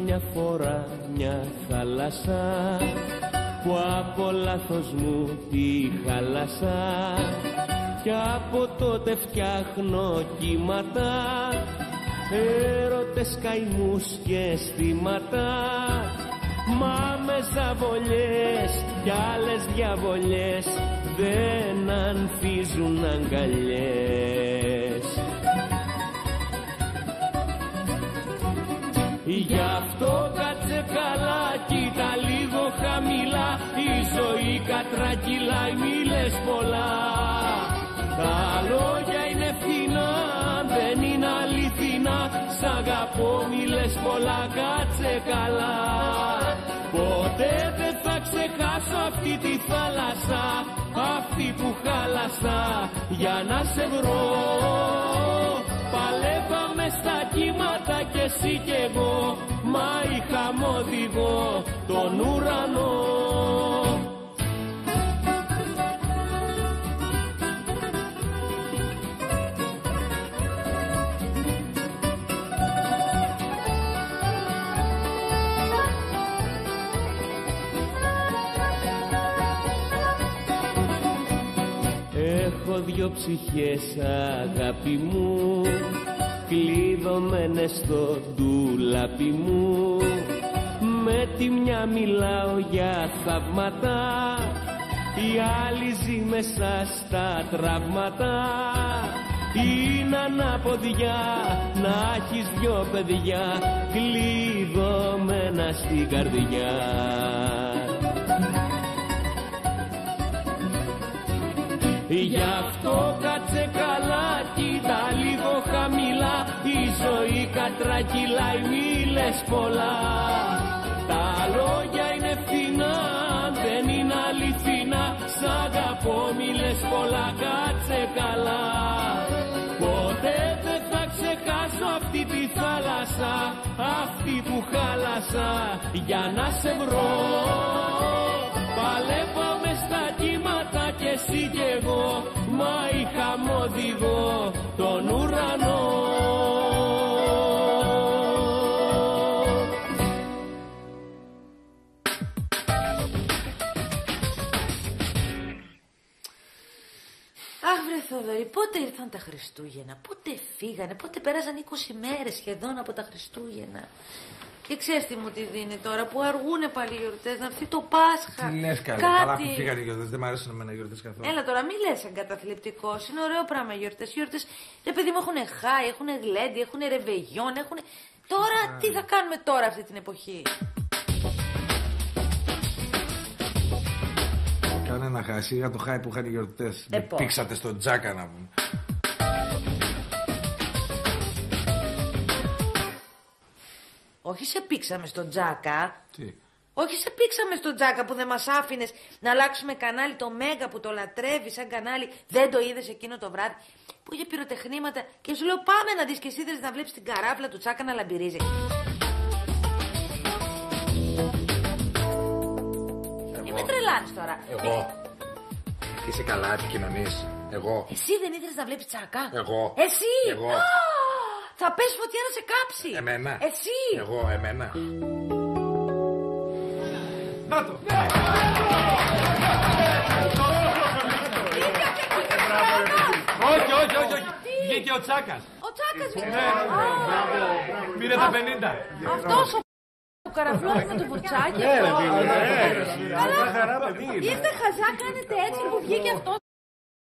Μια φορά μια θάλασσα που από λάθος μου τη χάλασα κι από τότε φτιάχνω κύματα, έρωτες, καημούς και αισθήματα, μα με ζαβολιές κι άλλες διαβολιές δεν ανθίζουν αγκαλιές. Γι' αυτό κάτσε καλά, κοίτα λίγο χαμηλά, η ζωή κατρακυλάει, μη λες πολλά. Τα λόγια είναι φθηνά, δεν είναι αληθινά, σ' αγαπώ μη λες πολλά, κάτσε καλά. Ποτέ δεν θα ξεχάσω αυτή τη θάλασσα, αυτή που χάλασα για να σε βρω. Παλεύαμε στα κύματα κι εσύ κι εγώ, μα είχα μ' οδηγό τον ουρανό. Έχω δυο ψυχές αγάπη μου, κλειδωμένες στο ντουλάπι μου. Με τη μια μιλάω για θαύματα, η άλλη ζει μέσα στα τραύματα. Είναι ανάποδια να έχεις δυο παιδιά, κλειδωμένα στην καρδιά. Γι' αυτό κάτσε καλά, κοίτα λίγο χαμηλά, η ζωή κατρακυλάει, μη λες πολλά. Τα λόγια είναι φθηνά, δεν είναι αληθινά, σ' αγαπώ μη λες πολλά, κάτσε καλά. Ποτέ δεν θα ξεχάσω αυτή τη θάλασσα, αυτή που χάλασα για να σε βρω. Παλεύαμε στα κύματα κι εσύ κι εγώ, μα είχα μ' οδηγό τον ουρανό. Αχ βρε Θοδωρή, πότε ήρθαν τα Χριστούγεννα, πότε φύγανε, πότε πέρασαν 20 μέρες σχεδόν από τα Χριστούγεννα. Και ξέρεις τι μου τη δίνει τώρα που αργούνε πάλι οι γιορτές, να έρθει το Πάσχα. Τι λες καλά, κάτι... καλά που φύγανε οι γιορτές, δεν μ' αρέσουν εμένα οι γιορτές καθόλου. Έλα τώρα, μη λες εγκαταθλιπτικός, είναι ωραίο πράγμα οι γιορτές. Οι γιορτές, ρε παιδί μου, έχουνε χάι, έχουνε γλέντι, έχουνε ρεβεγιόν, έχουνε... Τώρα, τι θα κάνουμε τώρα αυτή την εποχή. Κάνε ένα χάι, σιγά το χάι που είχαν οι γιορτές. Με πήξατε στον Τζάκα να πούμε. Όχι σε πήξαμε στον Τζάκα. Τι? Όχι σε πήξαμε στον Τζάκα που δεν μας άφηνες να αλλάξουμε κανάλι, το Μέγα που το λατρεύει σαν κανάλι. Δεν το είδες εκείνο το βράδυ που είχε πυροτεχνήματα και σου λέω πάμε να δεις και εσύ να βλέπεις την καράφλα του Τζάκα να λαμπυρίζει. Μη με τρελάνεις τώρα. Εγώ. Είσαι καλά, επικοινωνείς. Εγώ. Εσύ δεν ήθελες να βλέπεις Τζάκα. Εγώ. Εσύ. Εγώ. Θα πες φωτιά να σε κάψει. Εμένα. Εσύ. Εγώ, εμένα. Να το. Όχι. Βγήκε ο Τσάκας. Ο Τσάκας βγήκε. Πήρε τα 50. Αυτός ο καραφλός με το βουρτσάκι. Ήρθε χαζά, κάνετε έτσι που βγήκε αυτός.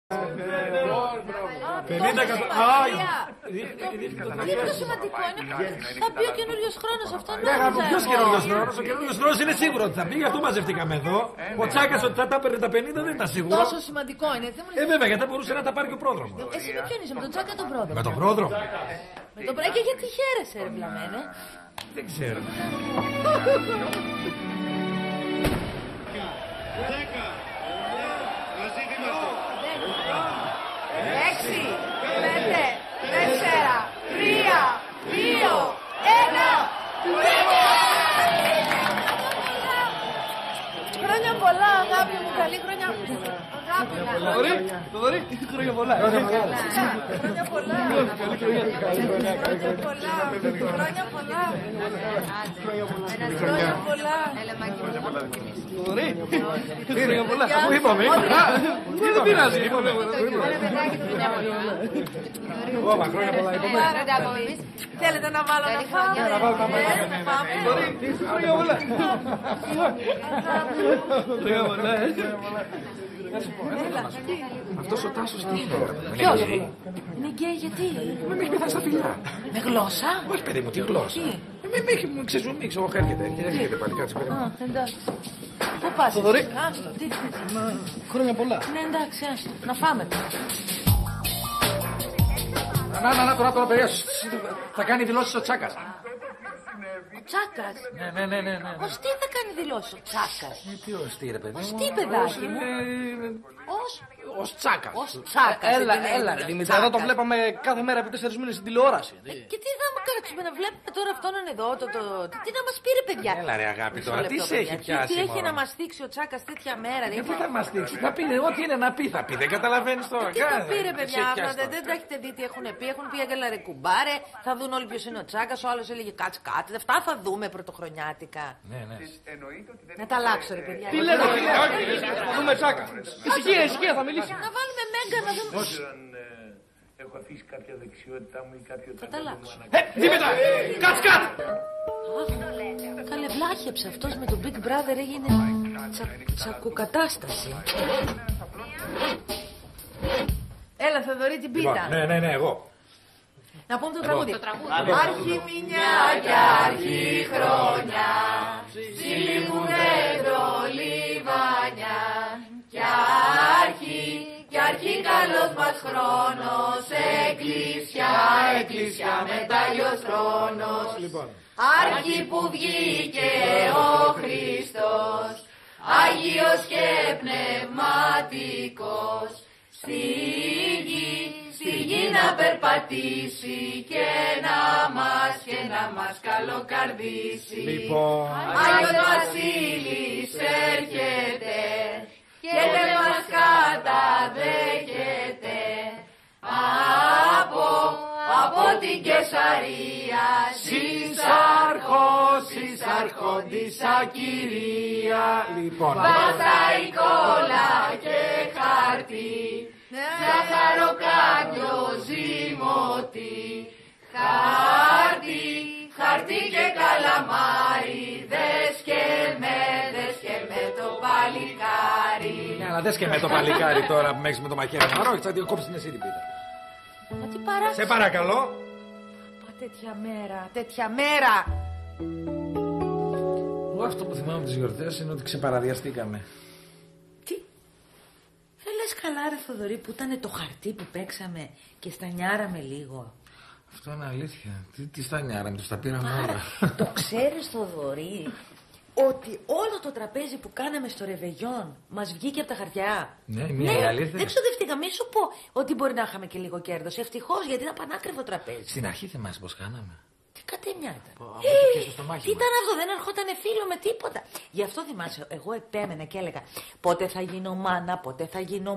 50 Είναι πιο σημαντικό, θα μπει ο καινούριος χρόνος, αυτό δεν Ποιος καινούριος χρόνος? Ο καινούριος χρόνος είναι σίγουρο ότι θα μπει, γι' αυτό μαζευτήκαμε εδώ. Ο Τσάκας ότι θα τα παίρνει τα 50 δεν ήταν σίγουρο. Τόσο σημαντικό είναι. Βέβαια, γιατί μπορούσε να τα πάρει και ο πρόδρομος. Εσύ με ποιον είσαι, με τον Τσάκα ή τον πρόδρομο? Με τον πρόδρομο. Και γιατί χαίρεσαι ρε βλαμμένε? Δεν ξέρω. Χρόνια πολλά, αγάπη μου, καλή χρονιά. Αγάπη μου. Θοδωρή, χρόνια πολλά. Χρόνια πολλά. Χρόνια πολλά. Χρόνια πολλά. Θοδωρή, χρόνια πολλά. Αφού είπαμε. Δεν πειράζει. Χρόνια πολλά είπαμε. Θέλετε να βάλω να φάμε. Χρόνια πολλά. Αυτός ο Τάσος τι είναι? Ποιος? Είναι γκέι γιατί? Με έχει πεθάσει στα φιλιά. Με γλώσσα? Όχι παιδί μου, τι γλώσσα. Με έχει ξεζουμίξει, εγώ έρχεται πάλι, κάτσε παιδί. Α, εντάξει. Πού πας? Θοδωρή. Τι? Χρόνια πολλά. Ναι, εντάξει, άστο. Να φάμε τώρα. Να, παιδιά, θα κάνει δηλώσεις ο Τσάκας. Ο Τσάκας. Ναι. Ως τι θα κάνει δηλώσεις ο Τσάκας? Τι ως τι ρε παιδί μου. Ως τι παιδάκι μου? Ως Τσάκας. Ως Τσάκας. Έλα, Δημήτρη, εδώ το βλέπαμε κάθε μέρα επί 4 μήνες στην τηλεόραση. Και τι θα μου κάτσουμε να βλέπουμε τώρα αυτόν εδώ, τι να μας πει ρε παιδιά. Έλα ρε αγάπη τώρα, τι σε έχει πιάσει? Τι έχει να μας δείξει ο Τσάκας τέτοια μέρα? Τι θα μας δείξει, θα πει ό,τι είναι να πει, θα πει, δεν καταλαβαίνεις τώρα. Τι θα πει ρε παιδιά, δεν τα έχετε δει τι έχουν πει, έχουν πει αγγελα ρε κουμπάρε, θα δουν όλοι ποιος είναι ο Τσάκας, ο άλλος έλεγε κάτσε κάτι, αυτά θα δούμε πρωτοχρονιάτικα. Ναι. Να τα αλλάξω ρε παιδιά. Τι λέτε, θα δούμε Τσάκα. Ησυχία, θα μιλήσει. Να βάλουμε Μέγκα να δούμε. Έχω αφήσει κάποια δεξιότητά μου ή κάποιο Θα τα αλλάξω. Τι μετά, κάτ! Καλέ βλάχεψε αυτός με τον Big Brother, έγινε τσακοκατάσταση. Έλα Θεοδωρή την πίτα. Ναι, εγώ. Να πούμε το τραγούδι. Άρχι μηνιά και άρχι χρόνια, ζήλιμουνε τρολιβάνια, κι άρχι καλός μας χρόνος, εκκλησιά μετάλλιος θρόνος. Άρχι που βγήκε ο Χριστός, Άγιος και πνευματικός, στη γη να περπατήσει και να μας καλοκαρδίσει. Άγιος Βασίλης έρχεται και δεν μας καταδέχεται από την Κεσαρία. Συσαρχόντισσα κυρία. Βαστάει κόλλα και χάρτη, ζαχαροκάνιο ζυμωτή, χάρτη και καλαμάρι, δες και με το παλικάρι. Ναι, αλλά δες και με το παλικάρι τώρα που με έχεις με το μαχαίρι. Μα όχι, θα την κόψεις την εσύ την πίτα. Μα τι παράξενο. Σε παρακαλώ. Μα τέτοια μέρα. Εγώ αυτό που θυμάμαι από τις γιορτές είναι ότι ξεπαραδιαστήκαμε. Τι? Δεν λες καλά ρε Θοδωρή που ήταν το χαρτί που παίξαμε και στανιάραμε λίγο? Αυτό είναι αλήθεια. Τι στανιάραμε, τους τα πήραμε όλα. Το ξέρεις Θοδωρή ότι όλο το τραπέζι που κάναμε στο ρεβεγιόν μας βγήκε από τα χαρτιά? Ναι, μία αλήθεια. Δεν ξοδευτήκαμε, μην σου πω ότι μπορεί να είχαμε και λίγο κέρδος. Ευτυχώς, γιατί ήταν πανάκριβο τραπέζι. Στην αρχή θυμάσαι πως κάναμε? Τι κατέμια ήταν. Τι ήταν αυτό, δεν ερχόταν φίλο με τίποτα. Γι' αυτό θυμάσαι, εγώ επέμενα και έλεγα πότε θα γίνω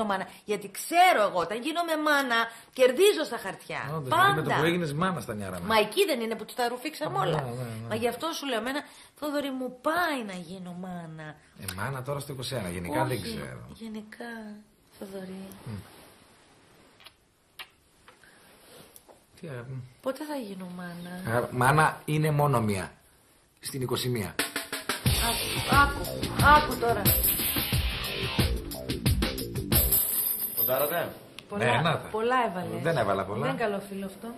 μάνα. Γιατί ξέρω εγώ, όταν γίνομαι μάνα, κερδίζω στα χαρτιά. Πάντα. Με το που έγινες μάνα στα νιάραμε. Μα εκεί δεν είναι που τους τα ρουφήξαμε όλα. Μα γι' αυτό σου λέω εμένα, Θόδωρη μου πάει να γίνω μάνα. Μάνα τώρα στο 21, γενικά δεν ξέρω. Γενικά, Θοδωρή. Πότε θα γίνω μάνα? Μάνα είναι μόνο μία. Στην 21. Άκου τώρα. Ποντάρατε? Πολλά έβαλες. Δεν έβαλα πολλά. Δεν είναι καλό φίλο αυτό.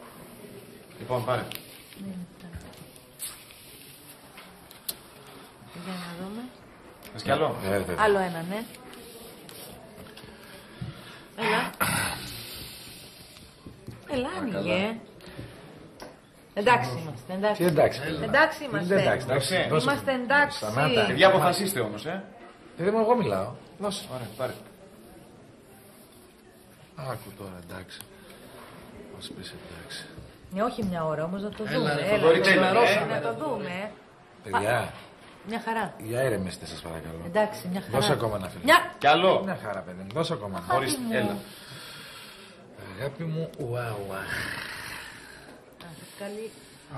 Λοιπόν, πάρε. Για να δούμε. Θες κι άλλο? Άλλο ένα, ναι. Έλα, άνοιγε. Εντάξει είμαστε, εντάξει. Εντάξει είμαστε. Είμαστε εντάξει. Παιδιά, αποφασίστε όμως, Δεν μου, εγώ μιλάω. Δώσε. Ωραία, πάρε. Άκου τώρα, εντάξει. Μας πεις εντάξει. Όχι μια ώρα όμως, να το δούμε. να το δούμε. Παιδιά, Μια χαρά. Για έρεμεστε, σας παρακαλώ. Εντάξει, μια χαρά. Δώσε ακόμα ένα φίλο. Κι άλλο. Μια χαρά, παιδί μου. Δώσε ακόμα. Χωρίς, έλα. Αγάπη μου, ουάουα. Καλή.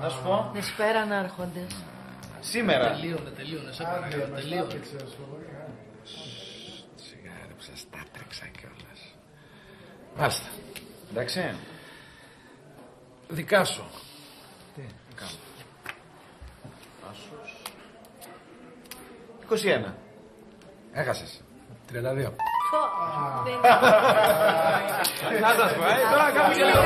Να σου πω. Δεσπέρα να έρχονται. Σήμερα. Τελείωνε, σε παρακαλώ, τελείωνε. Σιγά ρε που σας τα τρέξα κιόλας. Μάλιστα. Εντάξει. Δικά σου. Τι κάνω. 21. Έχασες. 32. Δεν- Να σας πω, τώρα κάνω και λίγο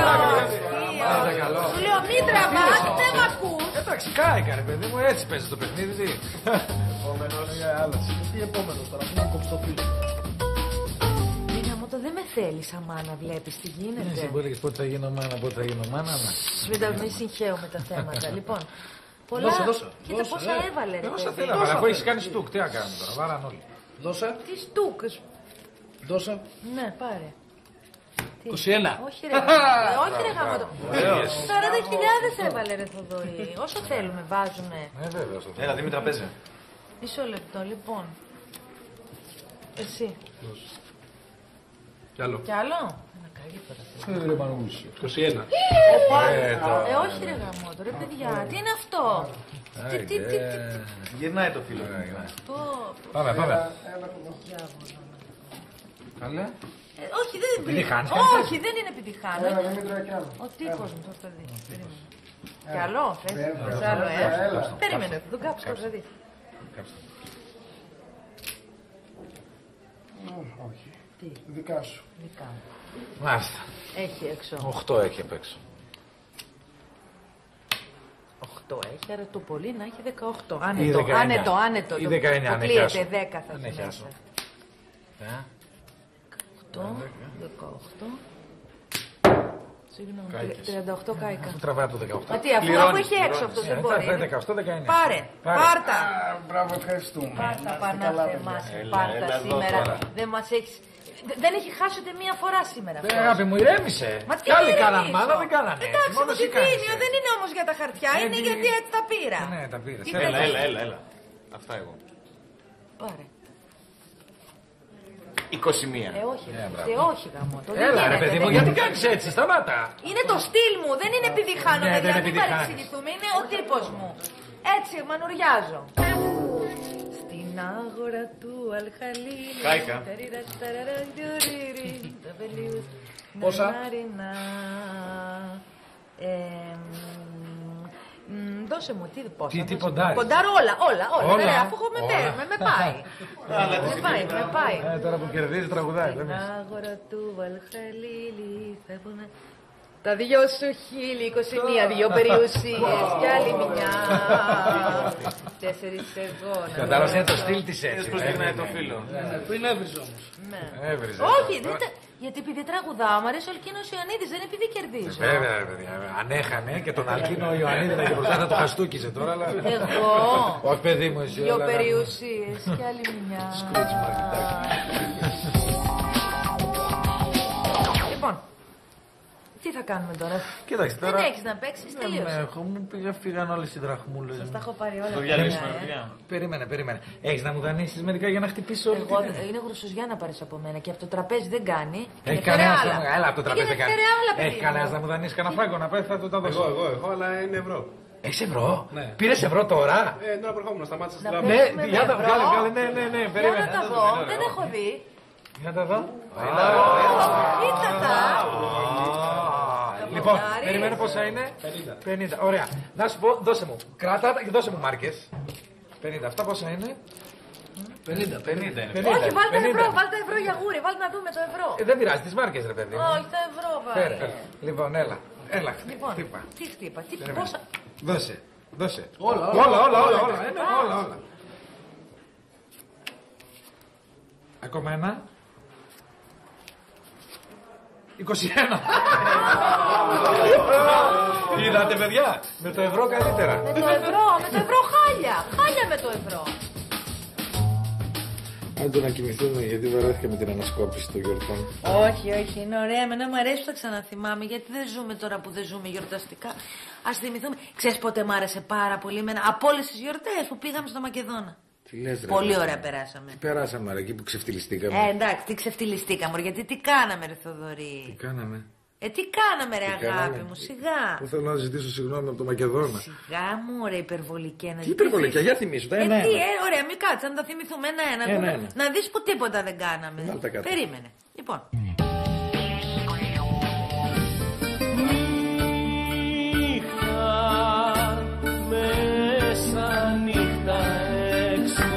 καλό. Σου λέω μην τραβάς, δεν μ' ακούς. Εντάξει, κάηκα ρε παιδί μου, έτσι παίζει το παιχνίδι. Τι. Επόμενος. Τι επόμενος τώρα, να κόψω το φίλο. Μιναμότο, δεν με θέλεις αμάνα, βλέπεις τι Εσύ γίνεται. που έλεγες πότε θα γίνω μάνα, πότε θα γίνω μάνα. Μην συγχαίουμε τα θέματα. Λοιπόν, πολλά. Δώσε. Κοίτα Δώσε, πόσα έβαλε ρε Εγώ σα παιδί. θέλω, αλλά αφού έχεις κάνει στουκ, τι να κάνουμε τώρα, βάραν όλοι. Δώσε, Τι στούκες. δώσε. Ναι, πάρε. Τι? 21. Όχι ρε, όχι ρε γαμώτο. 40.000 έβαλε ρε Θοδωρή. Όσο θέλουμε βάζουμε. Βέβαια, στο Έλα, Δήμητρα, παίζε. Μισό λεπτό, λοιπόν. Εσύ. Κι άλλο. Κι άλλο. Ένα καλύτερο. Ρε Μανούσιο. 21. Όχι ρε γαμώτο, ρε παιδιά. Τι είναι αυτό. Τι. Γυρνάει το φίλο. Πάμε. Καλέ. Όχι, δεν είναι Επιτυχάνεις, Όχι, δεν είναι επιτυχάνω. Ο τύπος μου, το δει. Περίμενε. Κι άλλο, θες. Θες άλλο, Περίμενε, θα τον κάψω το παιδί. Όχι. Τι, Δικά σου. δικά μου. Μάλιστα. Έχει έξω. 8 έχει απ' έξω. 8 έχει, άρα το πολύ να έχει 18. Ή 19. Άνετο. Ή 19, αν έχει άσο. Αποκλείεται, 10 θα Αν έχει έχει άσο. μέσα. 8, 18. Συγγνώμη, Κάηκες. 38 κάηκα. Πού τραβάει το 18. Μα τι, αφού έχει έξω αυτό δεν μπορεί. Θα 18-19. Πάρε, πάρτα. Μπράβο, ευχαριστούμε. Πάρτα, Πανάθεμά σου, πάρτα έλα εδώ σήμερα. τώρα. Δεν μας έχεις... Δεν έχει χάσει ούτε μία φορά σήμερα. Δεν αγάπη μου, ηρέμησε. Μα τι Κι άλλοι ηρεμήσω. κάναν μάνα, δεν κάνανε έτσι. Εντάξει, Μόνο μου εσύ τη κάνεις δίνει, έτσι. δεν είναι όμως για τα χαρτιά, είναι γιατί έτσι τα πήρα. Ναι, τα πήρες. Τι Έλα, θες? Έλα. Αυτά εγώ. Πάρε. 21. Όχι, μπράβο. όχι γαμό. Έλα ρε παιδί μου, γιατί κάνεις έτσι, σταμάτα. Είναι το στυλ μου, δεν είναι επειδή χάνω, Ναι, παιδιά, δεν μην επειδή παρεξηγηθούμε, είναι ο τύπος μου. Έτσι, μανουριάζω. Στην άγορα του Αλχαλίλη. Κάηκα. Πόσα? Δώσε μου, πόσα. Τι ποντάρεις? Ποντάρω όλα. Όλα? Ρε, αφού έχω με πάει. Με πάει. Τώρα που κερδίζει τραγουδάει. Στην δεν είναι. άγορα του Βαλχαλίλη φεύγουνε τα δυο σου χείλη, 21, δυο περιουσίες κι άλλη μια. 4 εγώ να Κατάλαβες, είναι το στυλ της έτσι. Πώς γυρνάει το φίλο. Πού είναι έβριζε όμως. Έβριζε. Όχι, γιατί επειδή τραγουδάω, μου αρέσει ο Αλκίνος Ιωαννίδης, δεν επειδή κερδίζω. Βέβαια, ρε παιδιά. Ανέχανε και τον Αλκίνο Ιωαννίδη να και μπροστά να το χαστούκιζε τώρα. Αλλά... Εγώ, Όχι, παιδί μου, εσύ. δυο όλα, να- περιουσίες κι άλλη μια. Λοιπόν, τι θα κάνουμε τώρα. Κοίταξε τώρα. Δεν έχεις να παίξεις, τελείωσε. Μου φύγαν όλες οι δραχμούλες. Σας τα έχω πάρει όλα. Το παιδιά, διαλύσουμε, παιδιά. Περίμενε. Έχεις να μου δανείσεις μερικά για να χτυπήσεις όλη Εγώ, την... είναι γρουσουζιά να πάρεις από μένα και από το τραπέζι δεν κάνει. Έχει Και φέρε κανένας άλλα. έλα από το τραπέζι Και δεν κάνει. φέρε άλλα, παιδί Έχει μου. κανένας να μου δανείσει κανένα φράγκο να πάει, θα το τα δώσω. Εγώ, αλλά είναι ευρώ. Έχεις ευρώ? Ναι. Πήρες ευρώ τώρα? Τώρα προχώρημα, σταμάτησα στην Να τράπεζα. Ναι, παίξουμε για με τα ευρώ. βγάλε, ναι, Για περίμενε. να τα δω, δεν έχω δει. Για τα δω. Κοίτα τα. Λοιπόν, ποντάρεις. περιμένω πόσα είναι. 50. Ωραία. Να σου πω, δώσε μου. Κράτα και δώσε μου μάρκες. 50. Αυτά πόσα είναι? 50 είναι. 50. Όχι, βάλτε 50. ευρώ για γούρι, βάλτε να δούμε το ευρώ. Δεν πειράζει, τις μάρκες ρε παιδί μου. Όχι, το ευρώ Φέρε. βάλε. Λοιπόν, έλα. Λοιπόν, Χτύπα. τι χτύπα, τι Περίμενε. πόσα. Δώσε. Όλα. Όλα. Ακόμα ένα. 21. Είδατε παιδιά, με το ευρώ καλύτερα. Με το ευρώ χάλια. Χάλια με το ευρώ. Άντε να κοιμηθούμε, γιατί βαρέθηκα με την ανασκόπηση των γιορτών. Όχι, είναι ωραία. Εμένα μου αρέσει που τα ξαναθυμάμαι, γιατί δεν ζούμε τώρα που δεν ζούμε γιορταστικά. Ας θυμηθούμε. Ξέρεις πότε μ' άρεσε πάρα πολύ εμένα, από όλες τις γιορτές που πήγαμε στο Μακεδόνα. Τι λες, ρε, πολύ ωραία περάσαμε. Τι περάσαμε, ρε, εκεί που ξεφτυλιστήκαμε. Εντάξει, τι ξεφτυλιστήκαμε, γιατί τι κάναμε, ρε Θοδωρή. Τι κάναμε. Τι κάναμε, ρε αγάπη μου, σιγά. Που θέλω να ζητήσω συγγνώμη από το Μακεδόνα. Σιγά μου, ρε υπερβολική. Τι υπερβολική, για θυμίσου, τα ένα. Ωραία, μην κάτσε, να τα θυμηθούμε ένα-ένα. Να δεις που τίποτα δεν κάναμε. Περίμενε. Λοιπόν. Μέσα νύχτα έξω,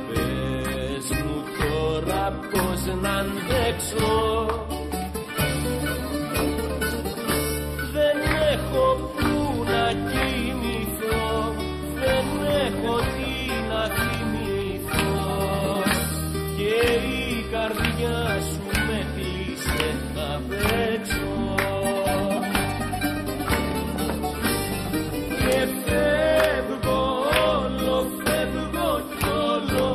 πες μου τώρα πώς να αντέξω. Δεν έχω που να κοιμηθώ, δεν έχω τι να θυμηθώ, και η καρδιά σου με κλείσε απ' έξω. Και φεύγω κι όλο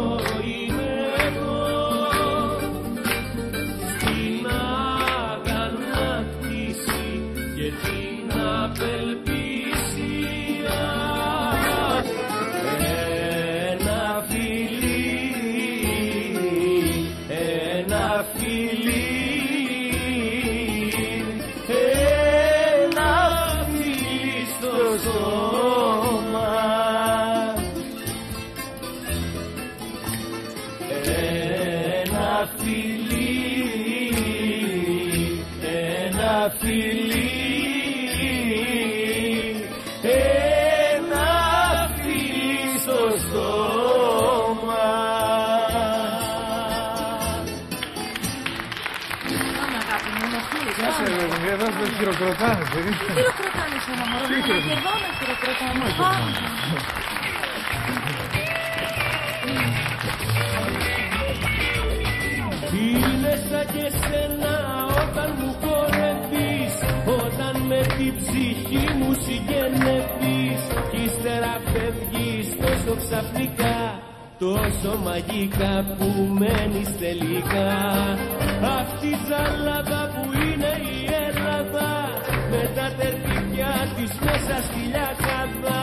είμαι εδώ, στην αγανάκτηση και την απελπισία. Ένα φιλί στο σώμα, ένα φιλί στο στόμα. Αγάπη μου, ενοχλείς. Εδώ δεν χειροκροτάνε, παιδί. Τι χειροκροτάνεις ένα μωρό, δεν χειροκροτάνεις. Είναι σαν και σένα όταν μου χορεύεις, όταν με την ψυχή μου συγγενεύεις, κι ύστερα φεύγεις τόσο ξαφνικά, τόσο μαγικά που μένεις τελικά. Αυτή η τζαλάδα που είναι η Ελλάδα, με τα τερτυπιά της μέσα στη Λιακάδα,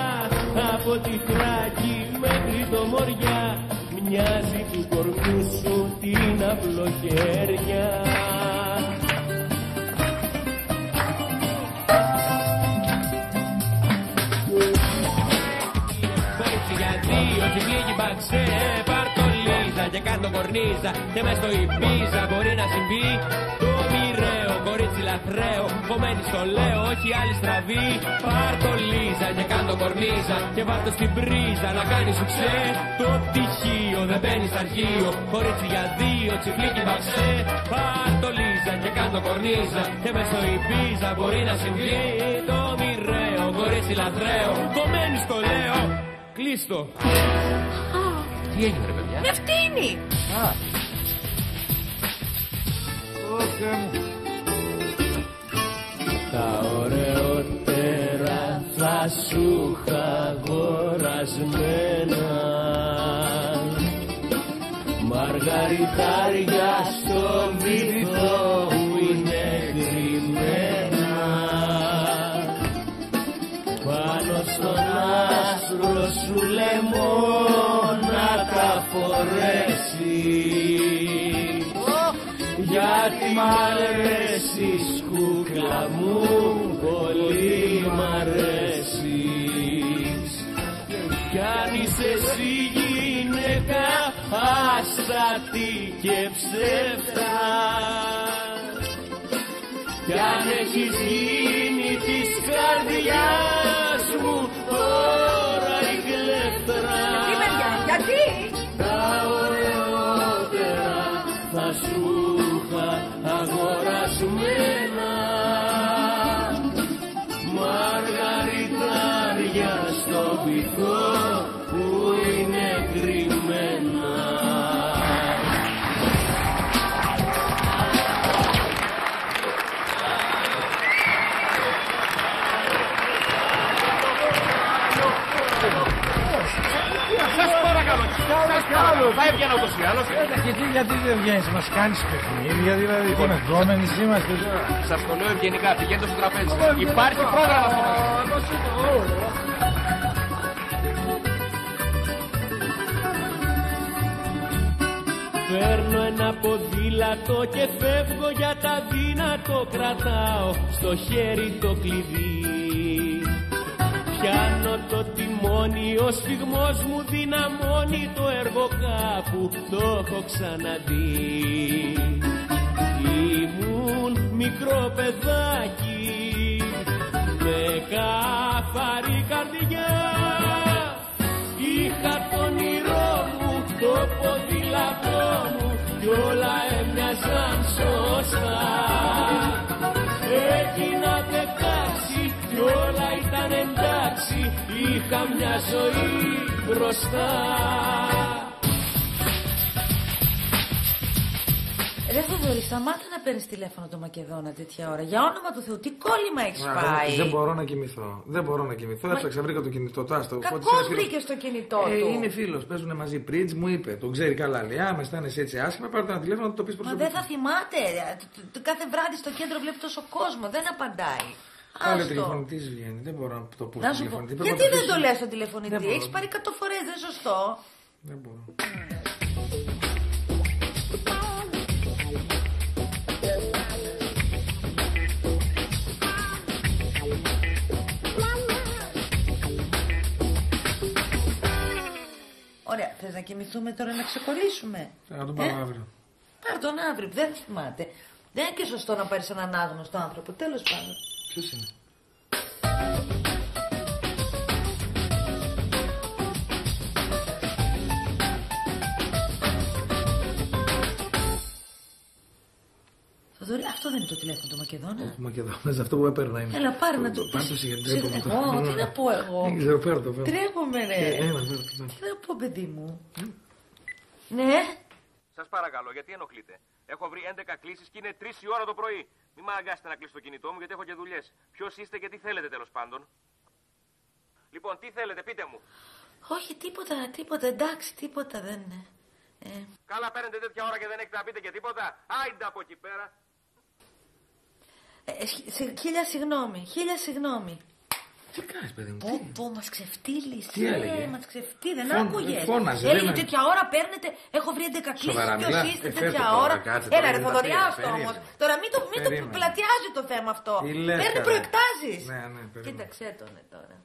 από τη Θράκη μέχρι το Μοριά, μοιάζει του κορμιού σου την αυλοχέρια. Πέτσι για δύο, τη βγήκε μπαξέ, παρτολίζα και κάτω κορνίζα, και μες στο Ιμπίζα μπορεί να συμβεί το μοιραίο, κορίτσι λαθραίο, κομμένη στο λέω, όχι άλλη στραβή. Παρτολίζα και κάτω κορνίζα, και βάρτο στην πρίζα να κάνει σου ξέ. Το πτυχίο δεν μπαίνει στα αρχείο, κορίτσι για δύο, τσιφλίκι μπαξέ. Παρτολίζα και κάτω κορνίζα, και μες στο Ιμπίζα μπορεί να συμβεί το μοιραίο, κορίτσι λαθραίο, κομμένη στο λέω. Κλείστο. Τι έγινε, ρε παιδιά? Με φτύνει. Τα ωραιότερα θα σου είχα αγορασμένα, μαργαριτάρια στο βυθό μου είναι κρυμμένα, πάνω στον άσπρο σου λαιμό να τα φορέσεις, γιατί μ' αρέσεις κούκλα μου, πολύ μ' αρέσεις. Κι αν είσαι εσύ γυναίκα άστατη και ψεύτα, κι αν έχεις γίνει της καρδιάς μου τώρα η κλέφτρα, Γιατί? τα ωραιότερα θα σου είχα αγορασμένα, μαργαριτάρια στο βυθό που είναι κρυμμένα. Θα έβγαινα ούτως ή άλλως. Γιατί δεν βγαίνεις, μας κάνεις παιχνίδια, δηλαδή τι με γκόμενες είμαστε τώρα. Σας το λέω ευγενικά, πηγαίνετε στο τραπέζι. Υπάρχει πρόγραμμα στο τραπέζι. Παίρνω ένα ποδήλατο και φεύγω για τα δύνατο. Κρατάω στο χέρι το κλειδί. Πιάνω το τιμόνι, ο σφιγμός μου δυναμώνει. Το έργο κάπου το έχω ξαναδεί. Ήμουν μικρό παιδάκι με καθαρή καρδιά. Είχα το όνειρό μου, το ποδήλατό μου κι όλα έμοιαζαν σωστά. Έγινα 16 κι όλα ήταν εντάξει. Είχα μια ζωή μπροστά. Ρε Θοδωρή, σταμάτα να παίρνεις τηλέφωνο το Μακεδόνα τέτοια ώρα. Για όνομα του Θεού, τι κόλλημα έχεις πάει. Δεν μπορώ να κοιμηθώ. Δεν μπορώ να κοιμηθώ. Έψαξα, βρήκα το κινητό. Κακώς βρήκες το κινητό του. Είναι φίλος, παίζουν μαζί πριτζ, μου είπε. Τον ξέρει καλά. Λέει, άμα αισθάνεσαι έτσι άσχημα, πάρε ένα τηλέφωνο να το πεις προσωπικά. Μα δεν θα θυμάται. Κάθε βράδυ στο κέντρο βλέπει τόσο κόσμο. Δεν απαντάει. Πάλι ο τηλεφωνητής βγαίνει. Δεν μπορώ να το πω στον τηλεφωνητή. Γιατί δεν το λες στον τηλεφωνητή. Έχεις πάρει 100 φορές, δεν είναι σωστό. Δεν μπορώ. Ωραία, θες να κοιμηθούμε τώρα να ξεκολλήσουμε. Θα τον πάρω αύριο. Πάρ' τον αύριο, δεν θυμάται. Δεν είναι και σωστό να πάρεις έναν άγνωστο άνθρωπο, τέλος πάντων. Ποιος είναι? Θοδωρή, αυτό δεν είναι το τηλέφωνο του Μακεδόνα. Ο Μακεδόνας, αυτό που έπαιρνα είναι. Έλα, πάρε να το πεις. Πάρ' το σιγαντρέπομαι. Τι να πω εγώ. Δεν ξέρω, παίρνω το. Τρέχομαι, ρε. Έλα, Τι να πω, παιδί μου. Ναι. Σας παρακαλώ, γιατί ενοχλείτε. Έχω βρει 11 κλήσεις και είναι 3 η ώρα το πρωί. Μην με αναγκάσετε να κλείσω το κινητό μου γιατί έχω και δουλειές. Ποιος είστε και τι θέλετε τέλος πάντων. Λοιπόν, τι θέλετε, πείτε μου. Όχι, τίποτα, εντάξει, τίποτα δεν είναι. Καλά παίρνετε τέτοια ώρα και δεν έχετε να πείτε και τίποτα. Άιντε από εκεί πέρα. Χίλια συγγνώμη. Τι κάνεις, παιδί μου? Πω, μας ξεφτύλισε. Τι έλεγε? Μας ξεφτύλισε, δεν άκουγες. Φώναζε. Έλεγε τέτοια ώρα παίρνετε, έχω βρει 11 κλήσεις. Ποιος είστε τέτοια ώρα. Έλα ρε Θοδωριάστο όμως. Τώρα μην το πλατιάζει το θέμα αυτό. Παίρνει προεκτάσεις. Ναι, κοίταξέ τον τώρα.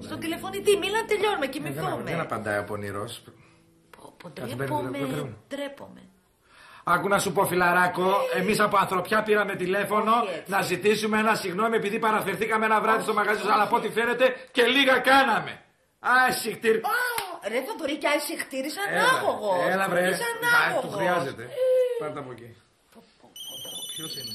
Στον τηλεφωνητή, μίλα να τελειώνουμε, κοιμηθούμε. Δεν απαντάει ο πονηρός. Ντρέπομαι. Άκου να σου πω, φιλαράκο, εμείς από ανθρωπιά πήραμε τηλέφωνο να ζητήσουμε ένα συγγνώμη επειδή παραφερθήκαμε ένα βράδυ στο μαγαζί σας, αλλά από ό,τι φαίνεται και λίγα κάναμε. Άσυχτήρ. Ρε Θοδωρή, και άσυχτήρ, είσαι ανάγωγος. Έλα βρε, είσαι ανάγωγος. του χρειάζεται. Πάρτε από εκεί. Ποιος είναι?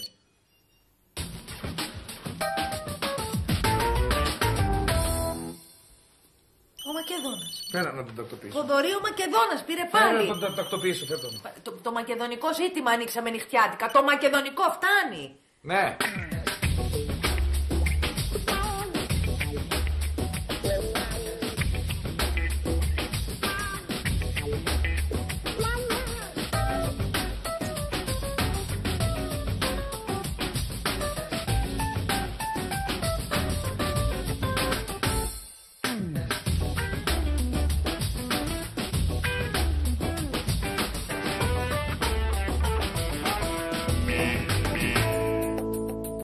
Ο Μακεδόνας. Πέρα να τον τακτοποιήσω. Θοδωρή, ο Μακεδόνας πήρε πάλι. Πέρα να τον τακτοποιήσω, φέτο. Το μακεδονικό ζήτημα ανοίξαμε νυχτιάτικα. Το μακεδονικό φτάνει. Ναι.